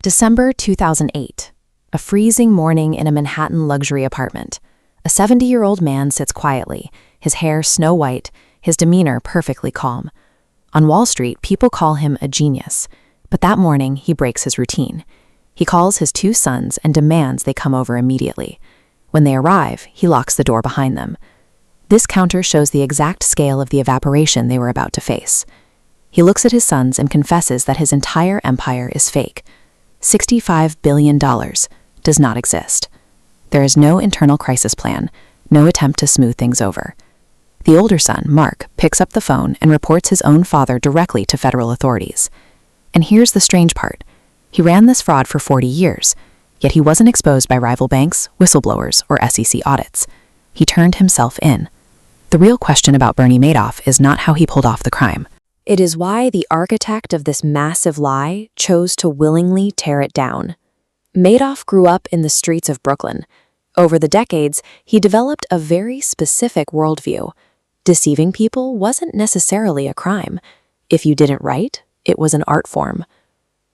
December 2008. A freezing morning in a Manhattan luxury apartment. A 70-year-old man sits quietly, his hair snow-white, his demeanor perfectly calm. On Wall Street, people call him a genius, but that morning he breaks his routine. He calls his 2 sons and demands they come over immediately. When they arrive, he locks the door behind them. This counter shows the exact scale of the evaporation they were about to face. He looks at his sons and confesses that his entire empire is fake. $65 billion does not exist. There is no internal crisis plan, no attempt to smooth things over. The older son, Mark, picks up the phone and reports his own father directly to federal authorities. And here's the strange part. He ran this fraud for 40 years, yet he wasn't exposed by rival banks, whistleblowers, or SEC audits. He turned himself in. The real question about Bernie Madoff is not how he pulled off the crime. It is why the architect of this massive lie chose to willingly tear it down. Madoff grew up in the streets of Brooklyn. Over the decades, he developed a very specific worldview. Deceiving people wasn't necessarily a crime. If you didn't write, it was an art form.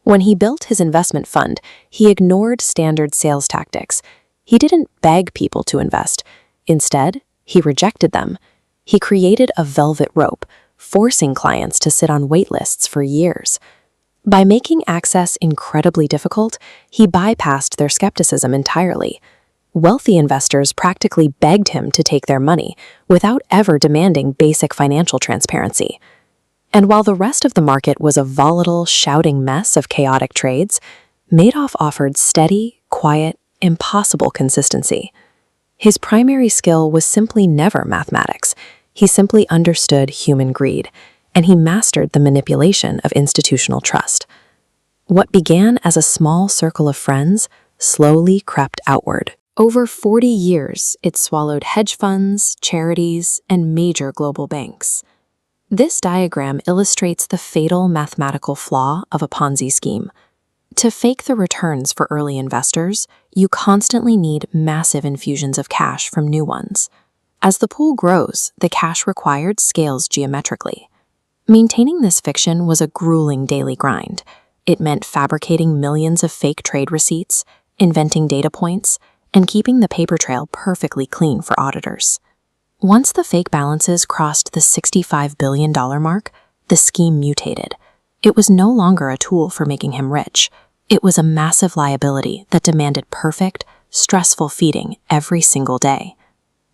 When he built his investment fund, he ignored standard sales tactics. He didn't beg people to invest. Instead, he rejected them. He created a velvet rope, forcing clients to sit on wait lists for years. By making access incredibly difficult, he bypassed their skepticism entirely. Wealthy investors practically begged him to take their money without ever demanding basic financial transparency. And while the rest of the market was a volatile, shouting mess of chaotic trades, Madoff offered steady, quiet, impossible consistency. His primary skill was simply never mathematics. He simply understood human greed, and he mastered the manipulation of institutional trust. What began as a small circle of friends slowly crept outward. Over 40 years, it swallowed hedge funds, charities, and major global banks. This diagram illustrates the fatal mathematical flaw of a Ponzi scheme. To fake the returns for early investors, you constantly need massive infusions of cash from new ones. As the pool grows, the cash required scales geometrically. Maintaining this fiction was a grueling daily grind. It meant fabricating millions of fake trade receipts, inventing data points, and keeping the paper trail perfectly clean for auditors. Once the fake balances crossed the $65 billion mark, the scheme mutated. It was no longer a tool for making him rich. It was a massive liability that demanded perfect, stressful feeding every single day.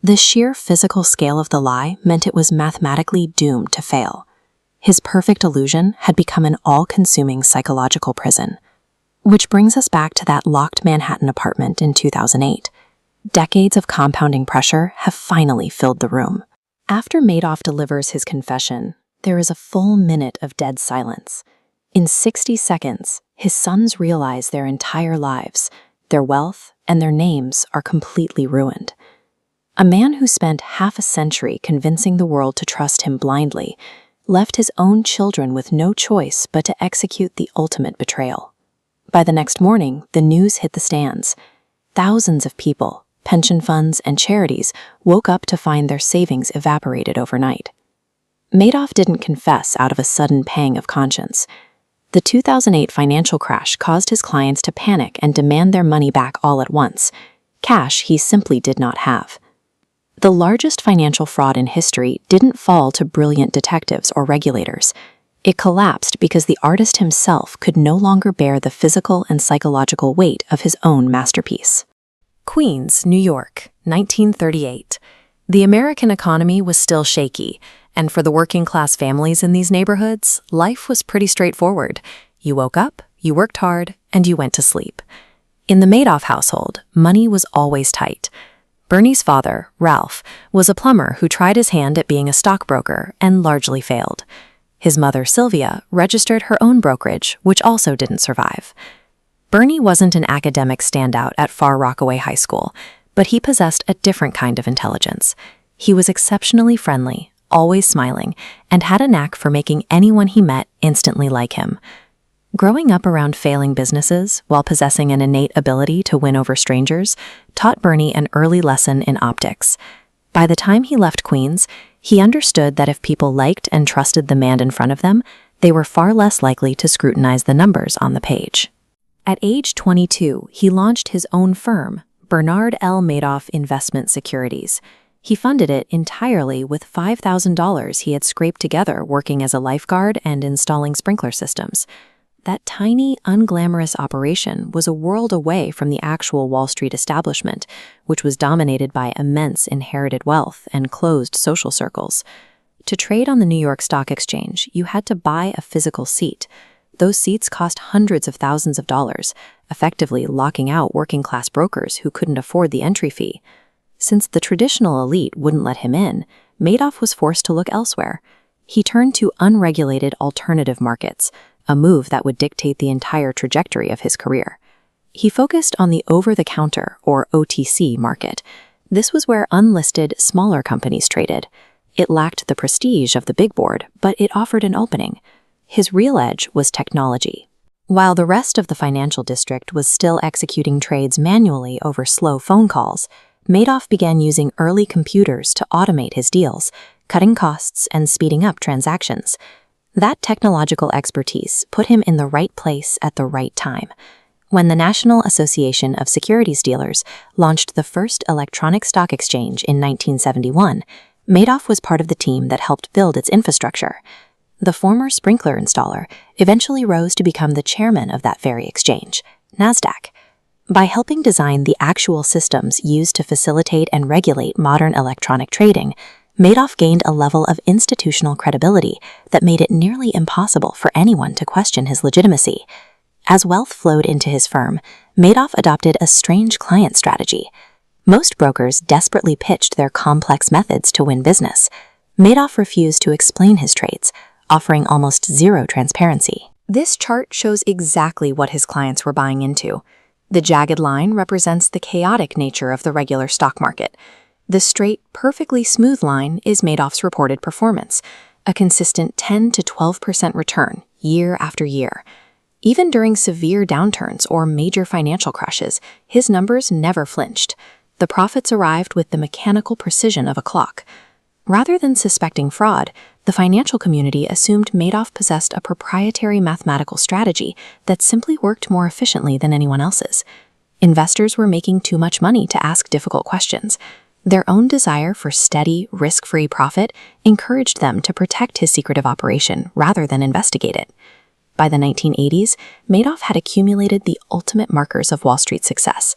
The sheer physical scale of the lie meant it was mathematically doomed to fail. His perfect illusion had become an all-consuming psychological prison. Which brings us back to that locked Manhattan apartment in 2008. Decades of compounding pressure have finally filled the room. After Madoff delivers his confession, there is a full minute of dead silence. In 60 seconds, his sons realize their entire lives, their wealth, and their names are completely ruined. A man who spent half a century convincing the world to trust him blindly left his own children with no choice but to execute the ultimate betrayal. By the next morning, the news hit the stands. Thousands of people, pension funds, and charities woke up to find their savings evaporated overnight. Madoff didn't confess out of a sudden pang of conscience. The 2008 financial crash caused his clients to panic and demand their money back all at once, cash he simply did not have. The largest financial fraud in history didn't fall to brilliant detectives or regulators. It collapsed because the artist himself could no longer bear the physical and psychological weight of his own masterpiece. Queens, New York, 1938. The American economy was still shaky, and for the working-class families in these neighborhoods, life was pretty straightforward. You woke up, you worked hard, and you went to sleep. In the Madoff household, money was always tight. Bernie's father, Ralph, was a plumber who tried his hand at being a stockbroker and largely failed. His mother, Sylvia, registered her own brokerage, which also didn't survive. Bernie wasn't an academic standout at Far Rockaway High School, but he possessed a different kind of intelligence. He was exceptionally friendly, always smiling, and had a knack for making anyone he met instantly like him. Growing up around failing businesses while possessing an innate ability to win over strangers taught Bernie an early lesson in optics. By the time he left Queens, he understood that if people liked and trusted the man in front of them, they were far less likely to scrutinize the numbers on the page. At age 22, he launched his own firm, Bernard L. Madoff Investment Securities. He funded it entirely with $5,000 he had scraped together working as a lifeguard and installing sprinkler systems. That tiny, unglamorous operation was a world away from the actual Wall Street establishment, which was dominated by immense inherited wealth and closed social circles. To trade on the New York Stock Exchange, you had to buy a physical seat. Those seats cost hundreds of thousands of dollars, effectively locking out working-class brokers who couldn't afford the entry fee. Since the traditional elite wouldn't let him in, Madoff was forced to look elsewhere. He turned to unregulated alternative markets, a move that would dictate the entire trajectory of his career. He focused on the over-the-counter, or OTC, market. This was where unlisted, smaller companies traded. It lacked the prestige of the big board, but it offered an opening. His real edge was technology. While the rest of the financial district was still executing trades manually over slow phone calls, Madoff began using early computers to automate his deals, cutting costs and speeding up transactions. That technological expertise put him in the right place at the right time. When the National Association of Securities Dealers launched the first electronic stock exchange in 1971, Madoff was part of the team that helped build its infrastructure. The former sprinkler installer eventually rose to become the chairman of that very exchange, NASDAQ. By helping design the actual systems used to facilitate and regulate modern electronic trading, Madoff gained a level of institutional credibility that made it nearly impossible for anyone to question his legitimacy. As wealth flowed into his firm, Madoff adopted a strange client strategy. Most brokers desperately pitched their complex methods to win business. Madoff refused to explain his trades, offering almost zero transparency. This chart shows exactly what his clients were buying into. The jagged line represents the chaotic nature of the regular stock market. The straight, perfectly smooth line is Madoff's reported performance, a consistent 10 to 12% return year after year. Even during severe downturns or major financial crashes, his numbers never flinched. The profits arrived with the mechanical precision of a clock. Rather than suspecting fraud, the financial community assumed Madoff possessed a proprietary mathematical strategy that simply worked more efficiently than anyone else's. Investors were making too much money to ask difficult questions. Their own desire for steady, risk-free profit encouraged them to protect his secretive operation rather than investigate it. By the 1980s, Madoff had accumulated the ultimate markers of Wall Street success: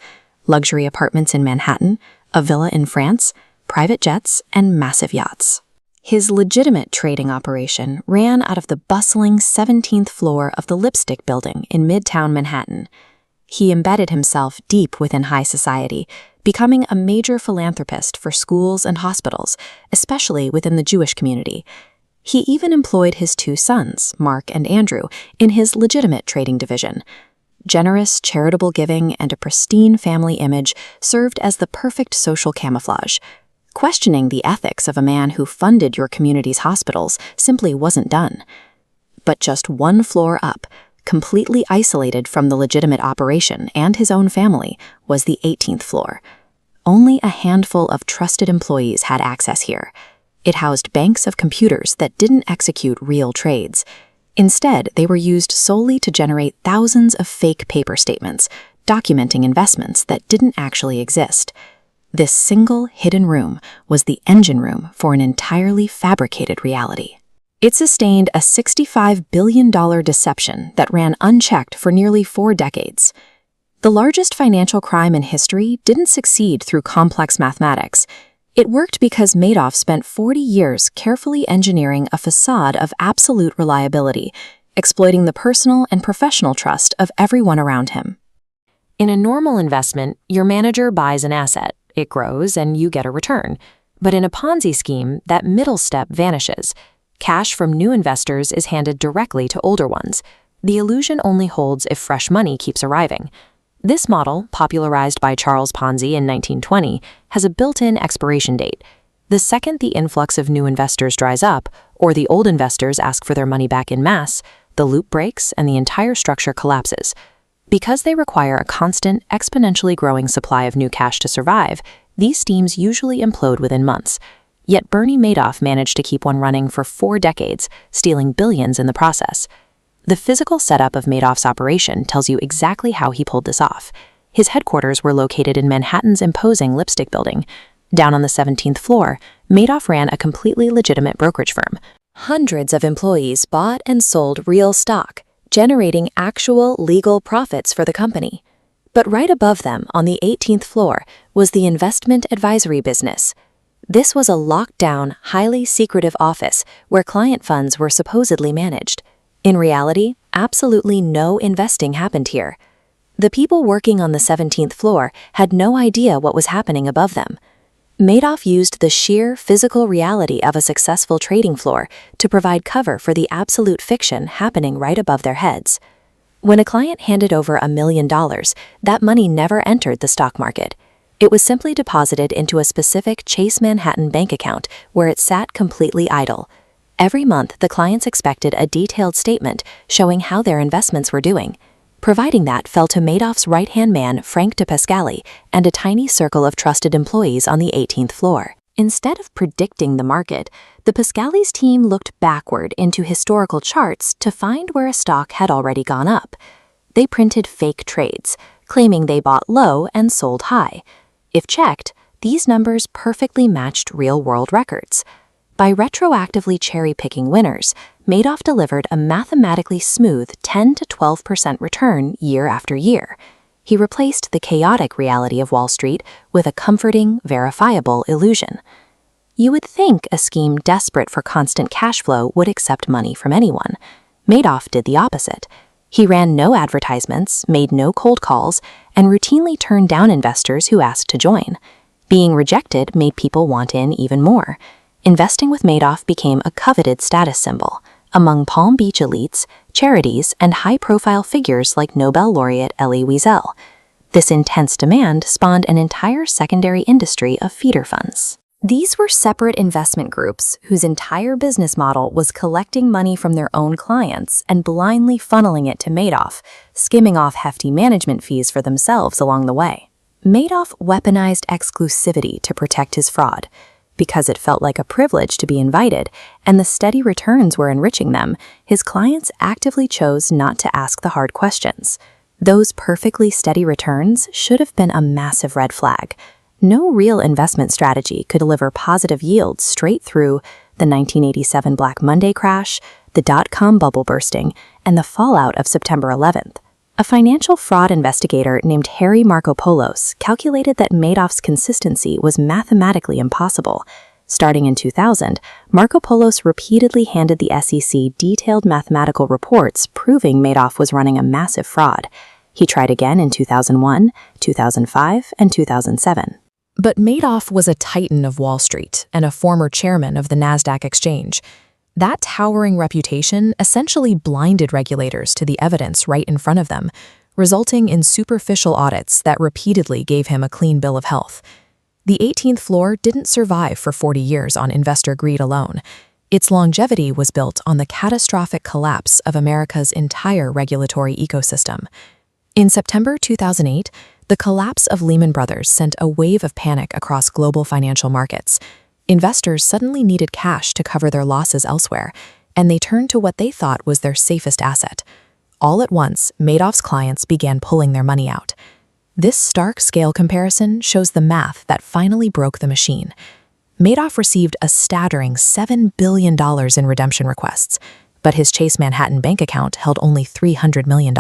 luxury apartments in Manhattan, a villa in France, private jets, and massive yachts. His legitimate trading operation ran out of the bustling 17th floor of the Lipstick Building in Midtown Manhattan. He embedded himself deep within high society, becoming a major philanthropist for schools and hospitals, especially within the Jewish community. He even employed his two sons, Mark and Andrew, in his legitimate trading division. Generous, charitable giving and a pristine family image served as the perfect social camouflage. Questioning the ethics of a man who funded your community's hospitals simply wasn't done. But just one floor up, completely isolated from the legitimate operation and his own family, was the 18th floor. Only a handful of trusted employees had access here. It housed banks of computers that didn't execute real trades. Instead, they were used solely to generate thousands of fake paper statements, documenting investments that didn't actually exist. This single hidden room was the engine room for an entirely fabricated reality. It sustained a $65 billion deception that ran unchecked for nearly 4 decades. The largest financial crime in history didn't succeed through complex mathematics. It worked because Madoff spent 40 years carefully engineering a facade of absolute reliability, exploiting the personal and professional trust of everyone around him. In a normal investment, your manager buys an asset. It grows and you get a return. But in a Ponzi scheme, that middle step vanishes. Cash from new investors is handed directly to older ones. The illusion only holds if fresh money keeps arriving. This model, popularized by Charles Ponzi in 1920, has a built-in expiration date. The second the influx of new investors dries up, or the old investors ask for their money back in mass, the loop breaks and the entire structure collapses. Because they require a constant, exponentially growing supply of new cash to survive, these schemes usually implode within months. Yet Bernie Madoff managed to keep one running for 4 decades, stealing billions in the process. The physical setup of Madoff's operation tells you exactly how he pulled this off. His headquarters were located in Manhattan's imposing Lipstick Building. Down on the 17th floor, Madoff ran a completely legitimate brokerage firm. Hundreds of employees bought and sold real stock, generating actual legal profits for the company. But right above them, on the 18th floor, was the investment advisory business. This was a locked-down, highly secretive office where client funds were supposedly managed. In reality, absolutely no investing happened here. The people working on the 17th floor had no idea what was happening above them. Madoff used the sheer physical reality of a successful trading floor to provide cover for the absolute fiction happening right above their heads. When a client handed over $1 million, that money never entered the stock market. It was simply deposited into a specific Chase Manhattan bank account where it sat completely idle. Every month, the clients expected a detailed statement showing how their investments were doing. Providing that fell to Madoff's right-hand man, Frank DePascali, and a tiny circle of trusted employees on the 18th floor. Instead of predicting the market, the Pascali's team looked backward into historical charts to find where a stock had already gone up. They printed fake trades, claiming they bought low and sold high. If checked, these numbers perfectly matched real-world records. By retroactively cherry-picking winners, Madoff delivered a mathematically smooth 10 to 12% return year after year. He replaced the chaotic reality of Wall Street with a comforting, verifiable illusion. You would think a scheme desperate for constant cash flow would accept money from anyone. Madoff did the opposite. He ran no advertisements, made no cold calls, and routinely turned down investors who asked to join. Being rejected made people want in even more. Investing with Madoff became a coveted status symbol among Palm Beach elites, charities, and high-profile figures like Nobel laureate Elie Wiesel. This intense demand spawned an entire secondary industry of feeder funds. These were separate investment groups whose entire business model was collecting money from their own clients and blindly funneling it to Madoff, skimming off hefty management fees for themselves along the way. Madoff weaponized exclusivity to protect his fraud. Because it felt like a privilege to be invited, and the steady returns were enriching them, his clients actively chose not to ask the hard questions. Those perfectly steady returns should have been a massive red flag. No real investment strategy could deliver positive yields straight through the 1987 Black Monday crash, the dot-com bubble bursting, and the fallout of September 11th. A financial fraud investigator named Harry Markopoulos calculated that Madoff's consistency was mathematically impossible. Starting in 2000, Markopoulos repeatedly handed the SEC detailed mathematical reports proving Madoff was running a massive fraud. He tried again in 2001, 2005, and 2007. But Madoff was a titan of Wall Street and a former chairman of the NASDAQ exchange. That towering reputation essentially blinded regulators to the evidence right in front of them, resulting in superficial audits that repeatedly gave him a clean bill of health. The 18th floor didn't survive for 40 years on investor greed alone. Its longevity was built on the catastrophic collapse of America's entire regulatory ecosystem. In September 2008, the collapse of Lehman Brothers sent a wave of panic across global financial markets. Investors suddenly needed cash to cover their losses elsewhere, and they turned to what they thought was their safest asset. All at once, Madoff's clients began pulling their money out. This stark scale comparison shows the math that finally broke the machine. Madoff received a staggering $7 billion in redemption requests, but his Chase Manhattan bank account held only $300 million.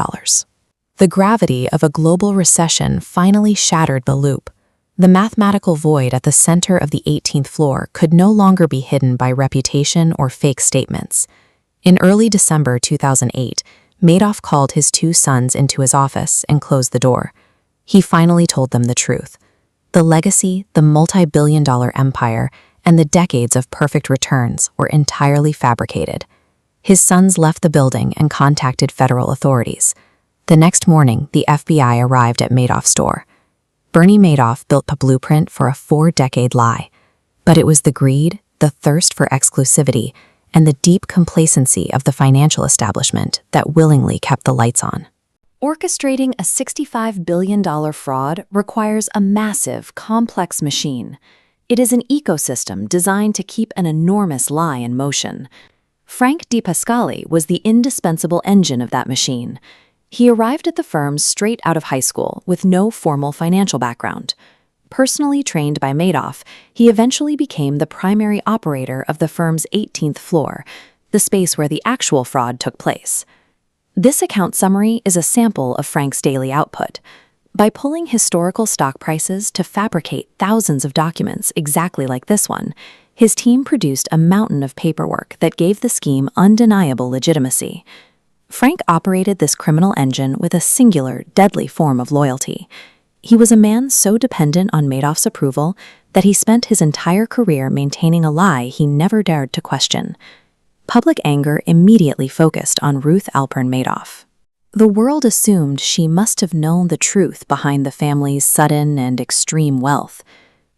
The gravity of a global recession finally shattered the loop. The mathematical void at the center of the 18th floor could no longer be hidden by reputation or fake statements. In early December 2008, Madoff called his two sons into his office and closed the door. He finally told them the truth. The legacy, the multi-billion-dollar empire, and the decades of perfect returns were entirely fabricated. His sons left the building and contacted federal authorities. The next morning, the FBI arrived at Madoff's door. Bernie Madoff built a blueprint for a 4-decade lie, but it was the greed, the thirst for exclusivity, and the deep complacency of the financial establishment that willingly kept the lights on. Orchestrating a $65 billion fraud requires a massive, complex machine. It is an ecosystem designed to keep an enormous lie in motion. Frank DePascali was the indispensable engine of that machine. He arrived at the firm straight out of high school with no formal financial background. Personally trained by Madoff, he eventually became the primary operator of the firm's 18th floor, the space where the actual fraud took place. This account summary is a sample of Frank's daily output. By pulling historical stock prices to fabricate thousands of documents exactly like this one, his team produced a mountain of paperwork that gave the scheme undeniable legitimacy. Frank operated this criminal engine with a singular, deadly form of loyalty. He was a man so dependent on Madoff's approval that he spent his entire career maintaining a lie he never dared to question. Public anger immediately focused on Ruth Alpern Madoff. The world assumed she must have known the truth behind the family's sudden and extreme wealth.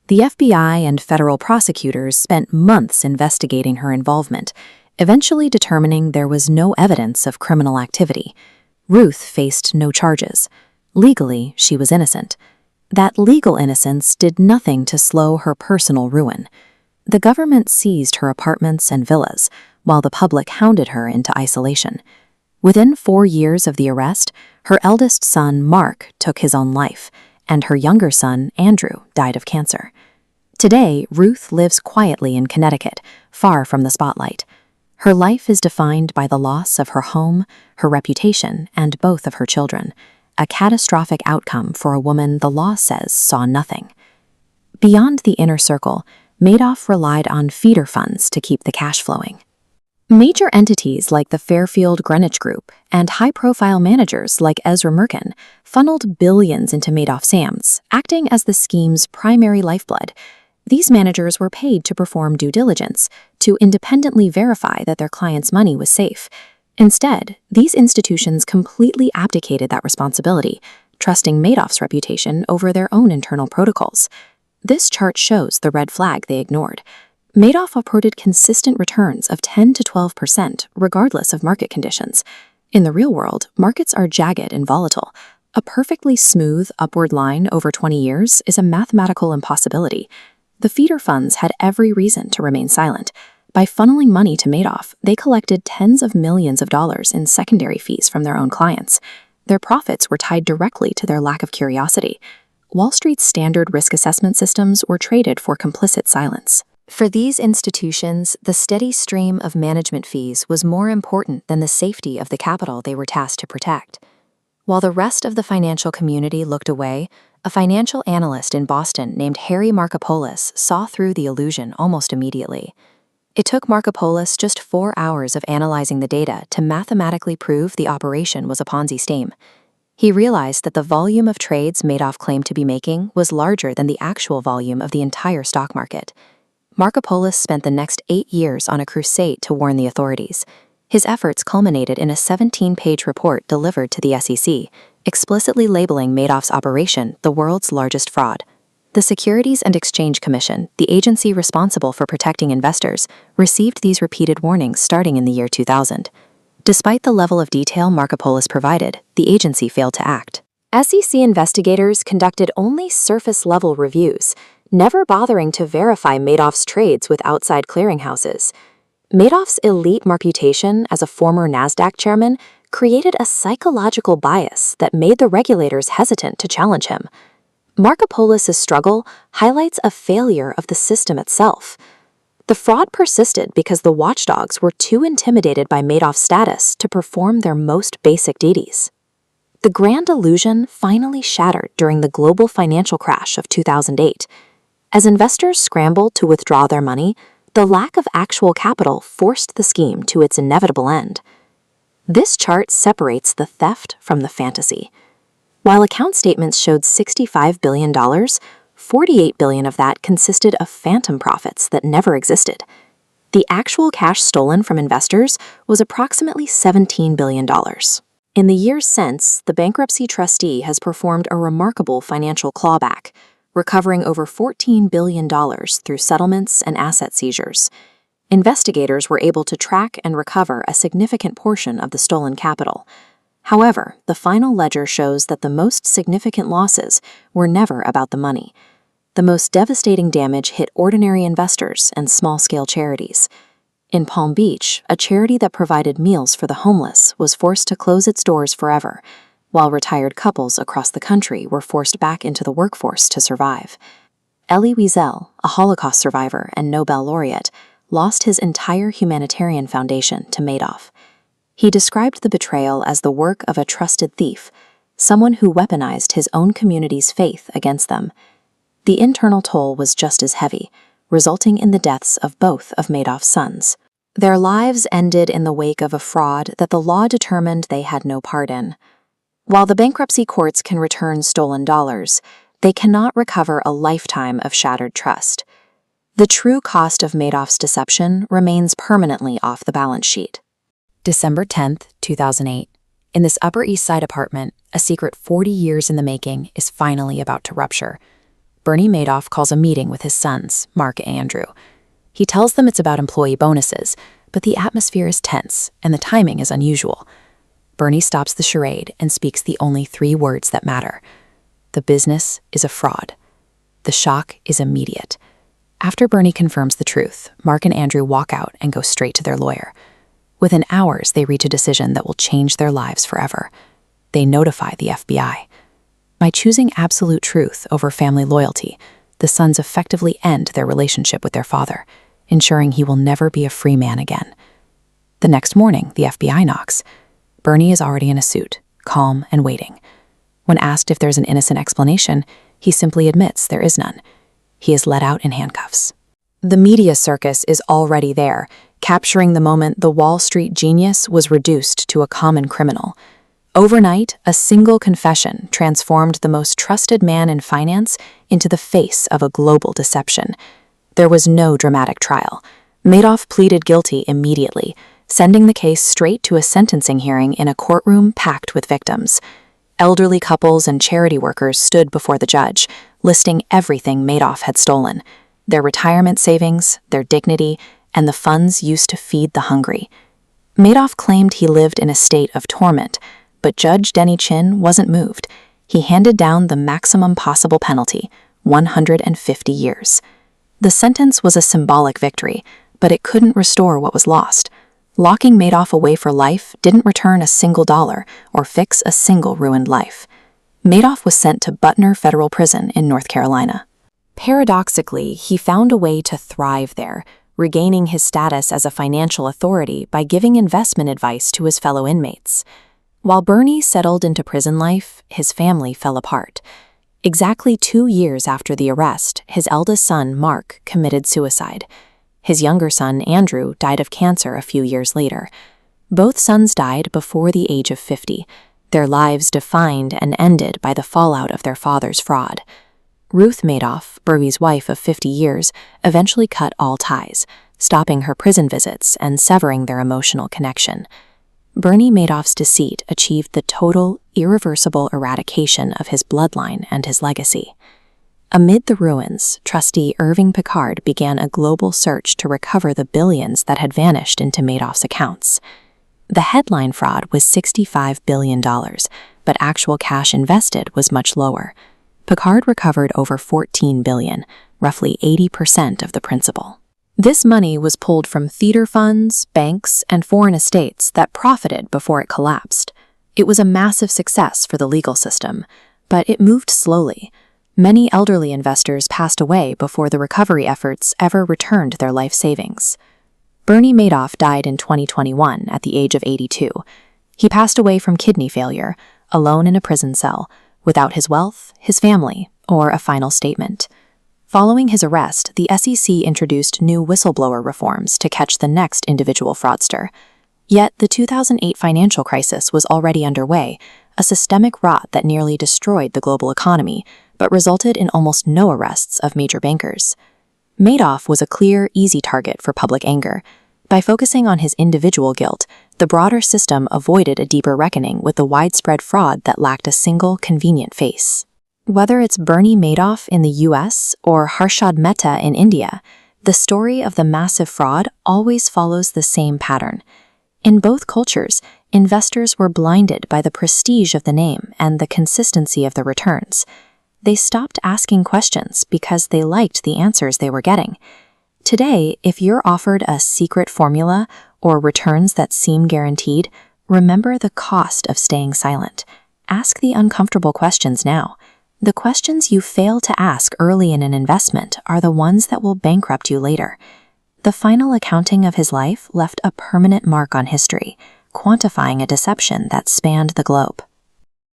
The FBI and federal prosecutors spent months investigating her involvement, eventually determining there was no evidence of criminal activity. Ruth faced no charges. Legally, she was innocent. That legal innocence did nothing to slow her personal ruin. The government seized her apartments and villas, while the public hounded her into isolation. Within 4 years of the arrest, her eldest son, Mark, took his own life, and her younger son, Andrew, died of cancer. Today, Ruth lives quietly in Connecticut, far from the spotlight. Her life is defined by the loss of her home, her reputation, and both of her children. A catastrophic outcome for a woman the law says saw nothing. Beyond the inner circle, Madoff relied on feeder funds to keep the cash flowing. Major entities like the Fairfield Greenwich Group and high-profile managers like Ezra Merkin funneled billions into Madoff's hands, acting as the scheme's primary lifeblood. These managers were paid to perform due diligence, to independently verify that their clients' money was safe. Instead, these institutions completely abdicated that responsibility, trusting Madoff's reputation over their own internal protocols. This chart shows the red flag they ignored. Madoff reported consistent returns of 10 to 12%, regardless of market conditions. In the real world, markets are jagged and volatile. A perfectly smooth upward line over 20 years is a mathematical impossibility. The feeder funds had every reason to remain silent. By funneling money to Madoff, they collected tens of millions of dollars in secondary fees from their own clients. Their profits were tied directly to their lack of curiosity. Wall Street's standard risk assessment systems were traded for complicit silence. For these institutions, the steady stream of management fees was more important than the safety of the capital they were tasked to protect. While the rest of the financial community looked away, a financial analyst in Boston named Harry Markopolos saw through the illusion almost immediately. It took Markopolos just 4 hours of analyzing the data to mathematically prove the operation was a Ponzi scheme. He realized that the volume of trades Madoff claimed to be making was larger than the actual volume of the entire stock market. Markopolos spent the next 8 years on a crusade to warn the authorities. His efforts culminated in a 17-page report delivered to the SEC, explicitly labeling Madoff's operation the world's largest fraud. The Securities and Exchange Commission, the agency responsible for protecting investors, received these repeated warnings starting in the year 2000. Despite the level of detail Markopolos provided, the agency failed to act. SEC investigators conducted only surface-level reviews, never bothering to verify Madoff's trades with outside clearinghouses. Madoff's elite reputation as a former NASDAQ chairman created a psychological bias that made the regulators hesitant to challenge him. Markopolos' struggle highlights a failure of the system itself. The fraud persisted because the watchdogs were too intimidated by Madoff's status to perform their most basic duties. The grand illusion finally shattered during the global financial crash of 2008. As investors scrambled to withdraw their money, the lack of actual capital forced the scheme to its inevitable end. This chart separates the theft from the fantasy. While account statements showed $65 billion, $48 billion of that consisted of phantom profits that never existed. The actual cash stolen from investors was approximately $17 billion. In the years since, the bankruptcy trustee has performed a remarkable financial clawback, recovering over $14 billion through settlements and asset seizures. Investigators were able to track and recover a significant portion of the stolen capital. However, the final ledger shows that the most significant losses were never about the money. The most devastating damage hit ordinary investors and small-scale charities. In Palm Beach, a charity that provided meals for the homeless was forced to close its doors forever, while retired couples across the country were forced back into the workforce to survive. Elie Wiesel, a Holocaust survivor and Nobel laureate, lost his entire humanitarian foundation to Madoff. He described the betrayal as the work of a trusted thief, someone who weaponized his own community's faith against them. The internal toll was just as heavy, resulting in the deaths of both of Madoff's sons. Their lives ended in the wake of a fraud that the law determined they had no part in. While the bankruptcy courts can return stolen dollars, they cannot recover a lifetime of shattered trust. The true cost of Madoff's deception remains permanently off the balance sheet. December 10, 2008. In this Upper East Side apartment, a secret 40 years in the making is finally about to rupture. Bernie Madoff calls a meeting with his sons, Mark and Andrew. He tells them it's about employee bonuses, but the atmosphere is tense and the timing is unusual. Bernie stops the charade and speaks the only 3 words that matter. The business is a fraud. The shock is immediate. After Bernie confirms the truth, Mark and Andrew walk out and go straight to their lawyer. Within hours, they reach a decision that will change their lives forever. They notify the FBI. By choosing absolute truth over family loyalty, the sons effectively end their relationship with their father, ensuring he will never be a free man again. The next morning, the FBI knocks. Bernie is already in a suit, calm and waiting. When asked if there's an innocent explanation, he simply admits there is none. He is let out in handcuffs. The media circus is already there, capturing the moment the Wall Street genius was reduced to a common criminal. Overnight, a single confession transformed the most trusted man in finance into the face of a global deception. There was no dramatic trial. Madoff pleaded guilty immediately, sending the case straight to a sentencing hearing in a courtroom packed with victims. Elderly couples and charity workers stood before the judge, listing everything Madoff had stolen: their retirement savings, their dignity, and the funds used to feed the hungry. Madoff claimed he lived in a state of torment, but Judge Denny Chin wasn't moved. He handed down the maximum possible penalty, 150 years. The sentence was a symbolic victory, but it couldn't restore what was lost. Locking Madoff away for life didn't return a single dollar or fix a single ruined life. Madoff was sent to Butner Federal Prison in North Carolina. Paradoxically, he found a way to thrive there, regaining his status as a financial authority by giving investment advice to his fellow inmates. While Bernie settled into prison life, his family fell apart. Exactly 2 years after the arrest, his eldest son, Mark, committed suicide. His younger son, Andrew, died of cancer a few years later. Both sons died before the age of 50, their lives defined and ended by the fallout of their father's fraud. Ruth Madoff, Bernie's wife of 50 years, eventually cut all ties, stopping her prison visits and severing their emotional connection. Bernie Madoff's deceit achieved the total, irreversible eradication of his bloodline and his legacy. Amid the ruins, trustee Irving Picard began a global search to recover the billions that had vanished into Madoff's accounts. The headline fraud was $65 billion, but actual cash invested was much lower. Picard recovered over $14 billion, roughly 80% of the principal. This money was pulled from theater funds, banks, and foreign estates that profited before it collapsed. It was a massive success for the legal system, but it moved slowly. Many elderly investors passed away before the recovery efforts ever returned their life savings. Bernie Madoff died in 2021 at the age of 82. He passed away from kidney failure, alone in a prison cell, without his wealth, his family, or a final statement. Following his arrest, the SEC introduced new whistleblower reforms to catch the next individual fraudster. Yet the 2008 financial crisis was already underway, a systemic rot that nearly destroyed the global economy, but resulted in almost no arrests of major bankers. Madoff was a clear, easy target for public anger. By focusing on his individual guilt, the broader system avoided a deeper reckoning with the widespread fraud that lacked a single, convenient face. Whether it's Bernie Madoff in the US or Harshad Mehta in India, the story of the massive fraud always follows the same pattern. In both cultures, investors were blinded by the prestige of the name and the consistency of the returns. They stopped asking questions because they liked the answers they were getting. Today, if you're offered a secret formula or returns that seem guaranteed, remember the cost of staying silent. Ask the uncomfortable questions now. The questions you fail to ask early in an investment are the ones that will bankrupt you later. The final accounting of his life left a permanent mark on history, quantifying a deception that spanned the globe.